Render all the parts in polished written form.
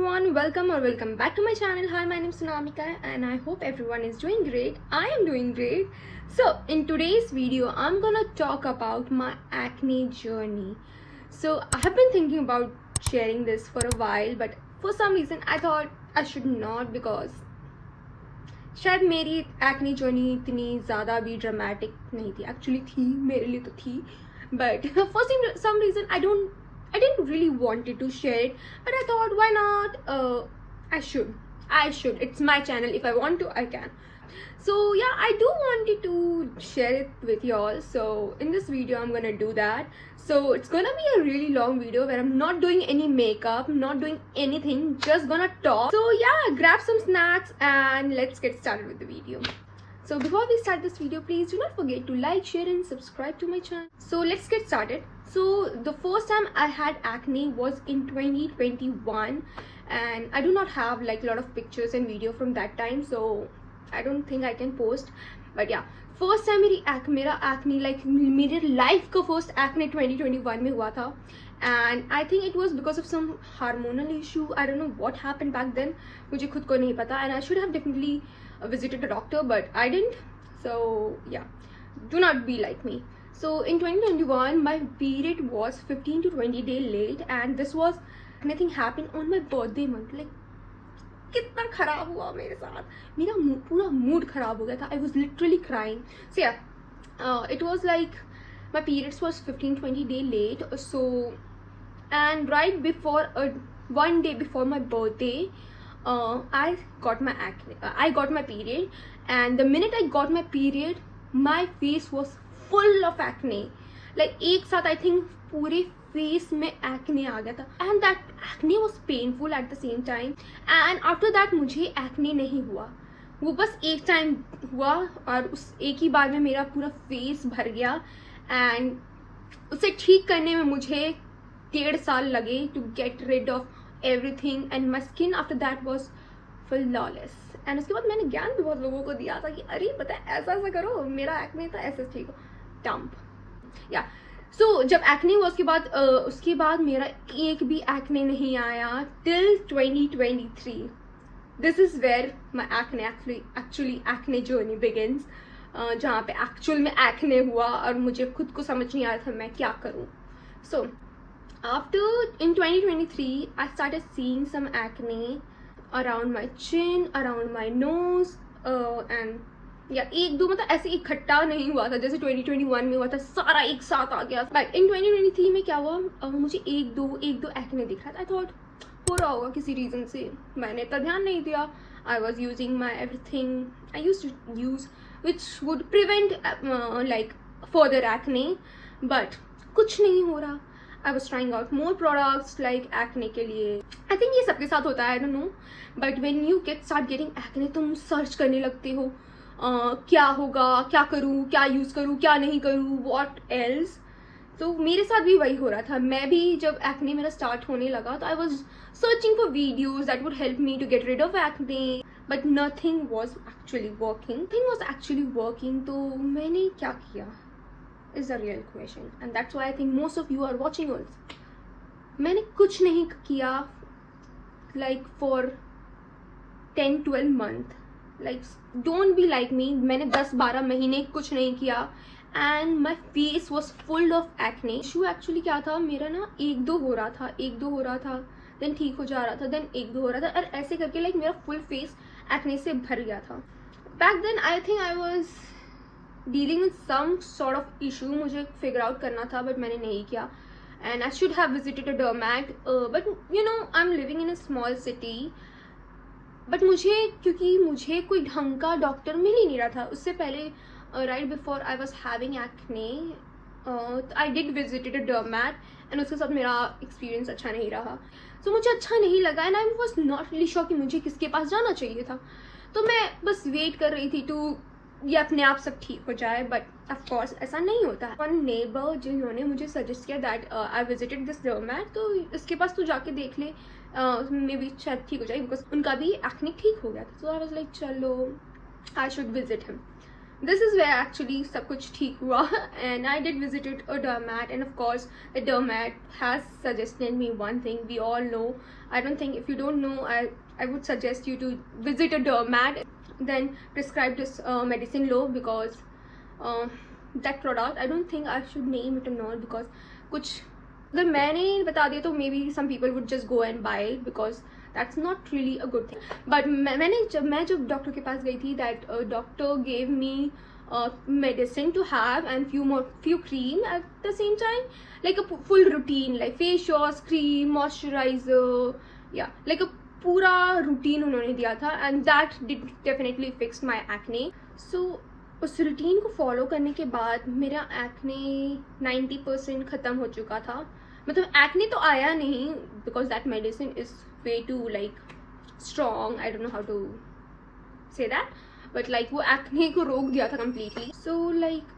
everyone, welcome back to my channel. Hi, my name is Sunamika and I hope everyone is doing great. I am doing great. So in today's video I'm gonna talk about my acne journey. So I have been thinking about sharing this for a while, but for some reason I thought I should not, because शायद मेरी acne journey इतनी ज़्यादा भी dramatic नहीं थी. Actually थी, मेरे लिए तो थी, but for some reason I didn't really wanted to share it, but I thought, why not? I should. It's my channel. If I want to, I can. So yeah, I do wanted to share it with y'all. So in this video, I'm gonna do that. So it's gonna be a really long video where I'm not doing any makeup, not doing anything, just gonna talk. So yeah, grab some snacks and let's get started with the video. So before we start this video, please do not forget to like, share and subscribe to my channel. So let's get started. So the first time I had acne was in 2021, and I do not have like a lot of pictures and video from that time, so I don't think I can post. But yeah, first time मेरा acne like मेरे life का first acne 2021 में हुआ था, and I think it was because of some hormonal issue. I don't know what happened back then, मुझे खुद को नहीं पता, and I should have definitely visited a doctor, but I didn't. So yeah, do not be like me. So in 2021 my period was 15 to 20 days late, and this was nothing happened on my birthday month. Like कितना खराब हुआ मेरे साथ, मेरा पूरा mood खराब हो गया था. I was literally crying. So yeah, it was like my periods was 15-20 days late. So and right before one day before my birthday, I got my acne. I got my period, and the minute I got my period, my face was full of acne. Like एक साथ I think पूरे face में acne आ गया था, and that acne was painful at the same time. And after that मुझे acne नहीं हुआ, वो बस एक टाइम हुआ और उस एक ही बार में मेरा पूरा फेस भर गया. And उसे ठीक करने में मुझे 1.5 साल लगे to get rid of everything, and my skin after that was flawless. And उसके बाद मैंने ज्ञान भी बहुत लोगों को दिया था कि अरे पता है ऐसा ऐसा करो, मेरा एक्ने था ऐसे ठीक हो. डंप या सो जब एक्ने हुआ उसके बाद मेरा एक भी एक्ने नहीं आया till 2023. This is where my acne actually acne journey begins, जहाँ पे एक्चुअल में एक्ने हुआ और मुझे खुद को समझ नहीं आया था मैं क्या करूँ. So after in 2023 I started seeing some acne around my chin, around my nose, and या एक दो मतलब ऐसे इकट्ठा नहीं हुआ था जैसे 2021 में हुआ था, सारा एक साथ आ गया. बट इन 2023 में क्या हुआ, मुझे एक दो एक्ने दिख रहा था. आई थॉट हो रहा होगा किसी रीज़न से, मैंने इतना ध्यान नहीं दिया. I was using my everything I use to use which would prevent like further acne, but कुछ नहीं हो रहा. I was trying out more products like acne के लिए. I think ये सबके साथ होता है, I don't know. But when you start getting acne, तुम सर्च करने लगते हो क्या होगा, क्या करूँ, क्या यूज़ करूँ, क्या नहीं करूँ, what else. तो मेरे साथ भी वही हो रहा था. मैं भी जब acne मेरा स्टार्ट होने लगा तो I was searching for videos that would help me to get rid of acne, but nothing was actually working. तो मैंने क्या किया is a real question, and that's why I think most of you are watching also. मैंने कुछ नहीं किया like for 10-12 months. Like don't be like me. मैंने 10-12 महीने कुछ नहीं किया, and my face was full of acne. Issue actually क्या था, मेरा ना एक दो हो रहा था then ठीक हो जा रहा था, then एक दो हो रहा था, और ऐसे करके like मेरा full face acne से भर गया था. Back then I think I was dealing with some sort of issue. मुझे figure out करना था, but मैंने नहीं किया. And I should have visited a dermat, but you know I'm living in a small city. But क्योंकि मुझे कोई ढंग का डॉक्टर मिल ही नहीं रहा था. उससे पहले right before I was having acne, I did visited a dermat, and उसके साथ मेरा एक्सपीरियंस अच्छा नहीं रहा. So मुझे अच्छा नहीं लगा, and I was not really sure कि मुझे किसके पास जाना चाहिए था. तो मैं बस वेट कर रही थी to ये अपने आप सब ठीक हो जाए, बट ऑफ कोर्स ऐसा नहीं होता है. वन नेबर जिन्होंने मुझे सजेस्ट किया दैट आई विजिटेड दिस डर्मैट, तो इसके पास तो जाके देख ले, मे बी शायद ठीक हो जाए, बिकॉज उनका भी एक्ने ठीक हो गया था. सो आई वाज लाइक चलो I should visit him. this is where actually सब कुछ ठीक हुआ. And I did visited a dermat, and of course the dermat has suggested me one thing. We all know, I don't think, if you don't know, I would suggest you to visit a dermat, then prescribe this medicine low, because that product, I don't think I should name it or not, because कुछ अगर मैंने बता दिया तो maybe some people would just go and buy it, because that's not really a good thing. But मैं जब doctor के पास गई थी, that doctor gave me medicine to have and few cream at the same time, like a full routine, like face wash, cream, moisturizer, yeah, like a पूरा routine उन्होंने दिया था, and that did definitely fixed my acne. So उस routine को follow करने के बाद मेरा एक्ने 90% ख़त्म हो चुका था. मतलब एक्ने तो आया नहीं, because that medicine is way too like strong, I don't know how to say that, but like वो एक्ने को रोक दिया था completely. So like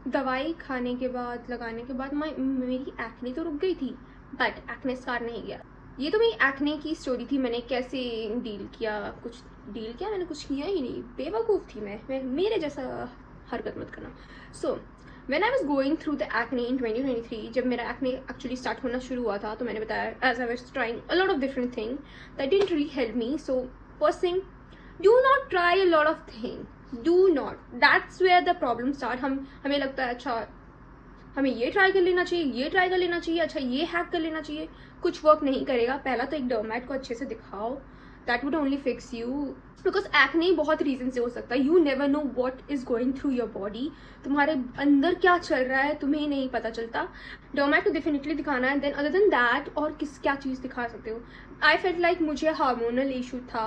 दवाई खाने के बाद, लगाने के बाद मेरी एक्ने तो रुक गई थी, बट एक्ने स्कार नहीं गया. ये तो मेरी एक्ने की स्टोरी थी. मैंने कैसे डील किया, मैंने कुछ किया ही नहीं, बेवकूफ़ थी मैं मेरे जैसा हरकत मत करना. सो when I was going through the acne in 2023, जब मेरा acne actually start होना शुरू हुआ था, तो मैंने बताया, as I was trying a lot of different things that didn't really help me. So first thing, do not try a lot of things. Do not. That's where the problem start. हमें लगता है अच्छा हमें ये try कर लेना चाहिए, अच्छा ये हैक कर लेना चाहिए. कुछ वर्क नहीं करेगा. पहला तो एक डर्मैट को अच्छे से दिखाओ. That would only fix you, because acne बहुत रीज़न से हो सकता है. You never know what is going through your body. तुम्हारे अंदर क्या चल रहा है तुम्हें नहीं पता चलता. डर्मैट को डेफिनेटली दिखाना है. देन अदर देन दैट और क्या चीज़ दिखा सकते हो. आई फेल्ट लाइक मुझे हार्मोनल इशू था.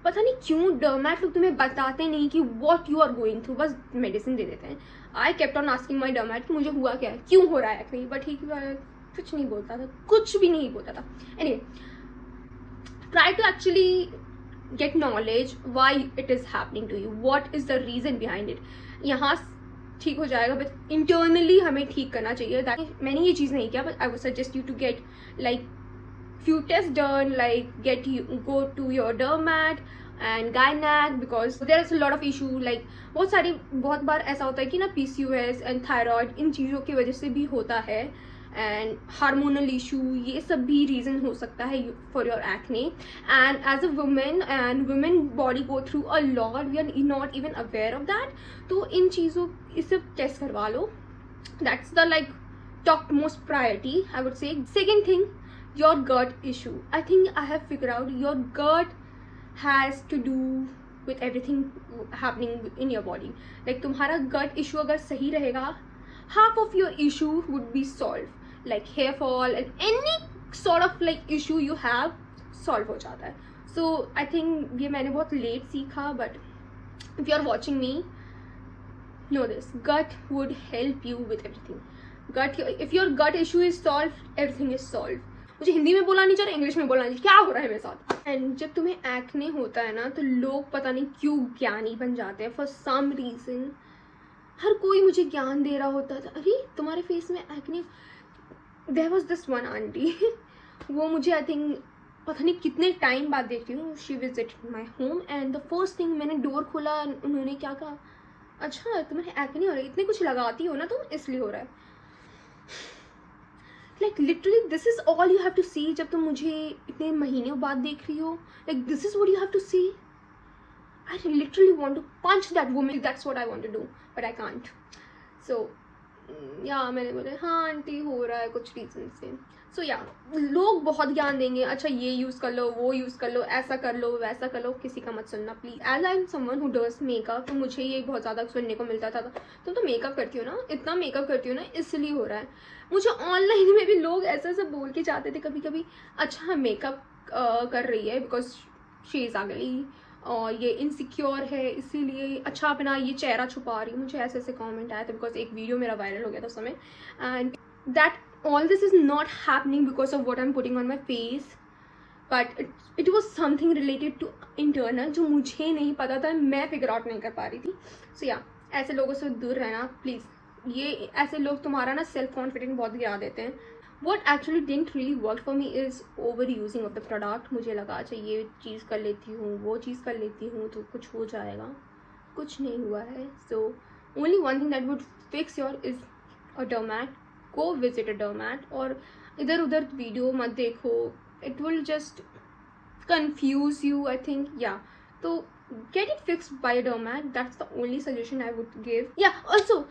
पता नहीं क्यों डर्मैट लोग तुम्हें बताते नहीं कि what you are going through, बस मेडिसिन दे देते हैं. I kept on asking my dermat कि मुझे हुआ क्या है, क्यों हो रहा है एक्ने, बट ठीक कुछ नहीं बोलता था, कुछ भी नहीं बोलता था. Anyway, try to actually get knowledge why it is happening to you, what is the reason behind it. यहाँ ठीक हो जाएगा, but internally हमें ठीक करना चाहिए. मैंने ये चीज़ नहीं किया, but I would suggest you to get like few tests done, like go to your dermat and gynec, because there is a lot of issue. like बहुत बार ऐसा होता है कि ना PCOS and thyroid इन चीज़ों की वजह से भी होता है, एंड हार्मोनल इशू, ये सब भी रीज़न हो सकता है for your acne. And as a women body go through a lot, we are not even aware of that. तो इन चीज़ों इसे टेस्ट करवा लो. That's the like top most priority, I would say. Second thing, your gut issue. I think I have figured out your gut has to do with everything happening in your body. like तुम्हारा gut issue अगर सही रहेगा, half of your issue would be solved. like hair fall and any sort of like issue you have solve हो जाता है. so I think ये मैंने बहुत late सीखा, but if you are watching me, know this, gut would help you with everything. if your gut issue is solved, everything is solved. मुझे हिंदी में बोला नहीं चाहिए, इंग्लिश में बोला नहीं चाहिए, क्या हो रहा है मेरे साथ. एंड जब तुम्हें एक्ने होता है ना, तो लोग पता नहीं क्यों ज्ञानी बन जाते हैं फॉर सम रीज़न. हर कोई मुझे ज्ञान दे रहा होता था, अरे तुम्हारे फेस में acne. There was this one aunty वो मुझे आई थिंक पता नहीं कितने टाइम बाद देखती हूँ. She visited my home and the first thing, मैंने डोर खोला, उन्होंने क्या कहा, अच्छा तुम्हें एक्ने हो रहा है, इतने कुछ लगाती हो ना तुम, इसलिए हो रहा है. like literally this is all you have to see. जब तुम मुझे इतने महीनों बाद देख रही हो, like this is what you have to see. I literally want to punch that woman. That's what I want to do, but I can't. So yeah, मैंने बोला हाँ आंटी हो रहा है कुछ रीज़न से. सो या लोग बहुत ज्ञान देंगे, अच्छा ये यूज़ कर लो, वो यूज़ कर लो, ऐसा कर लो, वैसा कर लो, किसी का मत सुनना please. As I am someone who does makeup, तो मुझे ये बहुत ज़्यादा सुनने को मिलता था, तुम तो मेकअप करती हो ना, इतना मेकअप करती हो ना, इसलिए हो रहा है. मुझे ऑनलाइन में भी लोग ऐसे ऐसे बोल के जाते थे कभी कभी, अच्छा मेकअप कर रही है बिकॉज शी इज़ अगली, और ये इनसिक्योर है इसीलिए, अच्छा अपना ये चेहरा छुपा रही है. मुझे ऐसे ऐसे कमेंट आया था बिकॉज एक वीडियो मेरा वायरल हो गया था उस समय. And that all this is not happening because of what I'm putting on my face, but it was something related to internal जो मुझे नहीं पता था, मैं फिगर आउट नहीं कर पा रही थी. so yeah, ऐसे लोगों से दूर रहना प्लीज़. ये ऐसे लोग तुम्हारा ना सेल्फ कॉन्फिडेंस बहुत गिरा देते हैं. what actually didn't really work for me is over using of the product. मुझे लगा अच्छा ये चीज़ कर लेती हूँ, वो चीज़ कर लेती हूँ तो कुछ हो जाएगा, कुछ नहीं हुआ है. So only one thing that would fix your is a dermat. Go visit a dermat. और इधर उधर वीडियो मत देखो. It will just confuse you, I think. Yeah, so get it fixed by a dermat. That's the only suggestion I would give. Yeah, also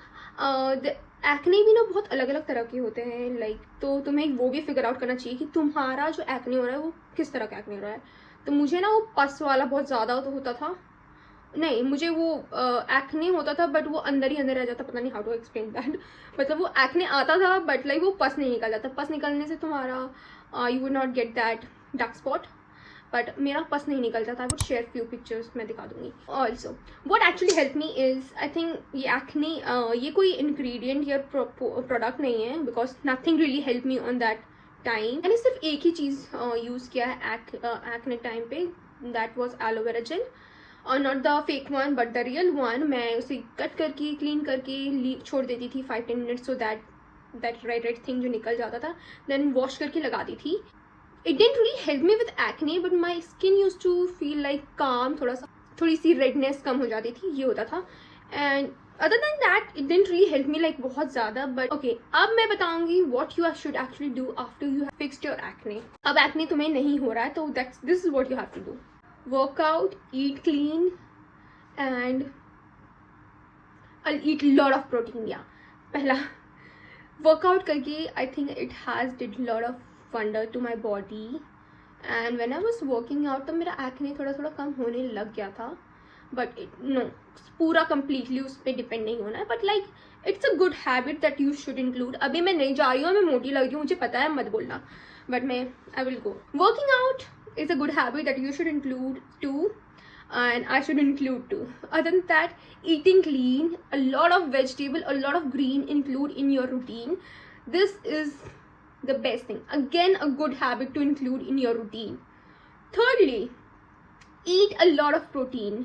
the acne भी ना बहुत अलग अलग तरह के होते हैं. लाइक तो तुम्हें वो भी फिगर आउट करना चाहिए कि तुम्हारा जो एक्ने हो रहा है वो किस तरह का एक्ने हो रहा है. तो मुझे ना वो पस वाला बहुत ज़्यादा तो होता था. नहीं, मुझे वो एक्ने होता था बट वो अंदर ही अंदर रह जाता. पता नहीं हाउ टू एक्सप्लेन दैट. मतलब वो एक्ने आता था बट लाइक वो पस नहीं निकल जाता. पस निकलने से तुम्हारा you would not get that dark spot. But मेरा पस नहीं निकलता था. I would share few pictures, मैं दिखा दूंगी. Also what actually help me is, I think ये एक्ने ये कोई इंग्रेडिएंट या प्रोडक्ट नहीं है, because nothing really help me on that time. मैंने सिर्फ एक ही चीज़ यूज़ किया है एक्ने टाइम पे. That was aloe vera gel. और not the fake one but the real one. मैं उसे कट करके क्लीन करके छोड़ देती थी 5-10 minutes, so that red thing जो निकल जाता था. देन वॉश करके लगाती थी. It didn't really help me with acne, but my skin used to feel like calm. थोड़ी सी redness कम हो जाती थी, ये होता था. And other than that, it didn't really help me like बहुत ज़्यादा. But okay, अब मैं बताऊंगी what you should actually do after you have fixed your acne. अब acne तुम्हें नहीं हो रहा है तो this is what you have to do. Work out, eat clean, and I'll eat a lot of protein. Yeah, पहला workout करके I think it has did a lot of wonder to my body. And when I was working out तो मेरा acne थोड़ा थोड़ा कम होने लग गया था. But no, पूरा completely उस पर डिपेंड नहीं होना है. But like it's a good habit that you should include. अभी मैं नहीं जा रही हूँ, मैं मोटी लग रही हूँ, मुझे पता है, मत बोलना. But I will go. Working out is a good habit that you should include too. And I should include too. Other than that, eating clean, a lot of vegetable, a lot of green include in your routine. This is the best thing. Again, a good habit to include in your routine. Thirdly, eat a lot of protein.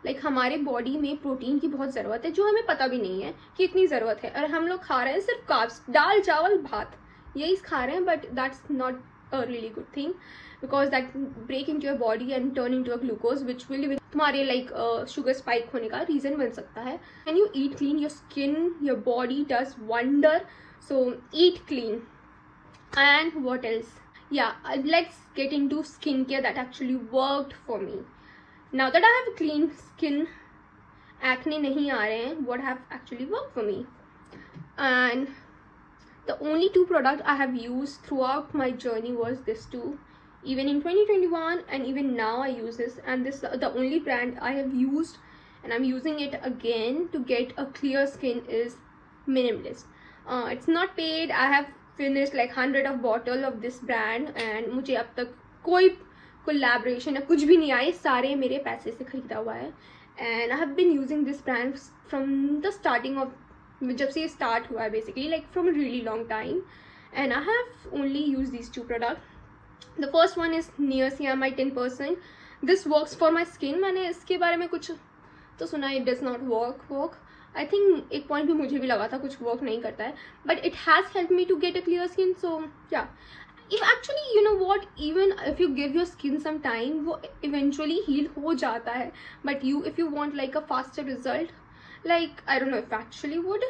Like हमारे body में protein की बहुत ज़रूरत है, जो हमें पता भी नहीं है कि इतनी ज़रूरत है. और हम लोग खा रहे हैं सिर्फ कार्ब्स, दाल चावल भात, यही खा रहे हैं. But that's not a really good thing, because that break into your body and turn into a glucose which will तुम्हारे लाइक शुगर स्पाइक होने का रीज़न बन सकता है. And you eat clean, your skin, your body does wonder. So eat clean. And what else? Yeah, let's get into skincare that actually worked for me. Now that I have clean skin, acne नहीं आ रहे हैं, what have actually worked for me? And the only two products I have used throughout my journey was this two. Even in 2021 and even now I use this, and this the only brand I have used and I'm using it again to get a clear skin is Minimalist. It's not paid. I have finished like 100 of bottle of this brand and मुझे अब तक कोई collaboration या कुछ भी नहीं आई. सारे मेरे पैसे से खरीदा हुआ है. And I have been using this brand from the starting of, जब से ये स्टार्ट हुआ है basically, like from a really long time. And I have only use these two product. The first one is niacinamide 10%. This works for my skin. मैंने इसके बारे में कुछ तो सुना, it does not work. I think एक point भी मुझे भी लगा था कुछ वर्क नहीं करता है, but it has help me to get a clear skin. So yeah, if actually you know what, even if you give your skin some time, वो eventually heal हो जाता है. But if you want like a faster result, like I don't know if actually would,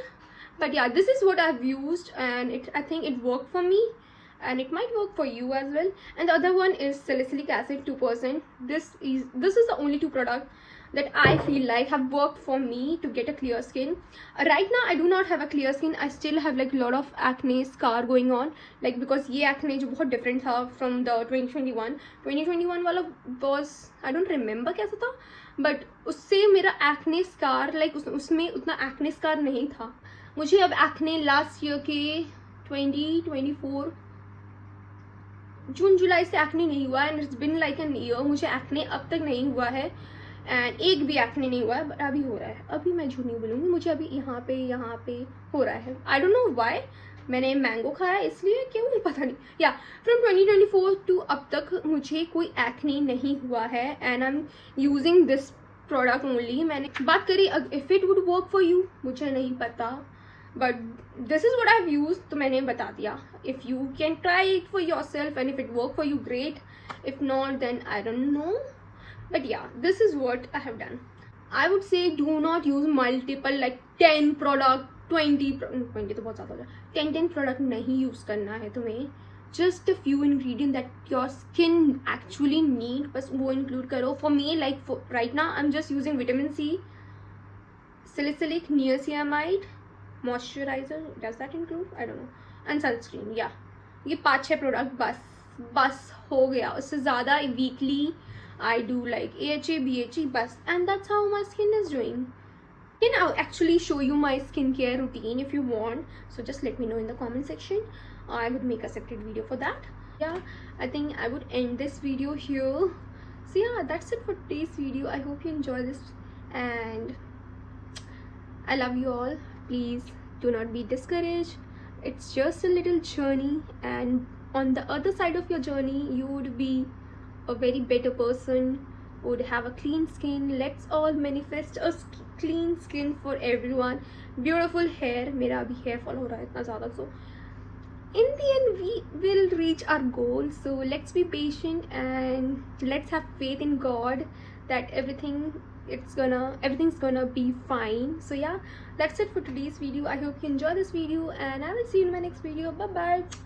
but yeah, this is what I've used and I think it worked for me and it might work for you as well. And the other one is salicylic acid 2%. This is the only two products that I feel like have worked for me to get a clear skin. Right now I do not have a clear skin. I still have like a lot of acne scar going on, like because ये acne जो बहुत different था from the 2021 वाला was, I don't remember कैसा था, but उससे मेरा acne scar like उसमें उतना acne scar नहीं था. मुझे अब acne last year के 2024 जून जुलाई से एक्ने नहीं हुआ है. And it's been like an year. मुझे एक्ने अब तक नहीं हुआ है एंड एक भी एक्ने नहीं हुआ है, बट अभी हो रहा है. अभी मैं झूठ नहीं बोलूँगी, मुझे अभी यहाँ पे हो रहा है. आई डोंट नो व्हाई. मैंने मैंगो खाया इसलिए, क्यों पता नहीं. या फ्रॉम 2024 टू अब तक मुझे कोई एक्ने नहीं हुआ है and I am using this product only. मैंने बात करी if it would work for you, मुझे नहीं पता, but this is what I have used, तो मैंने बता दिया. If you can try it for yourself and if it work for you great, if not then I don't know. But yeah, this is what I have done. I would say do not use multiple like 10 product 20 तो बहुत ज़्यादा हो जाए 10 product नहीं use करना है तुम्हें. Just a few ingredient that your skin actually need, बस वो include करो. For me, like for right now I'm just using vitamin C, salicylic, niacinamide, moisturizer, does that include, I don't know, and sunscreen. Yeah, ये 5-6 product बस हो गया. उससे ज़्यादा weekly I do like AHA, BHA bus, and that's how my skin is doing. Can I actually show you my skincare routine if you want? So just let me know in the comment section. I would make a separate video for that. Yeah, I think I would end this video here. So yeah, that's it for today's video. I hope you enjoy this, and I love you all. Please do not be discouraged. It's just a little journey, and on the other side of your journey you would be a very better person, would have a clean skin. Let's all manifest a clean skin for everyone. Beautiful hair. मेरा अभी hair fall हो रहा है इतना ज़्यादा. So in the end we will reach our goal. So let's be patient and let's have faith in God that everything's gonna be fine. So yeah, that's it for today's video. I hope you enjoy this video, and I will see you in my next video. Bye bye.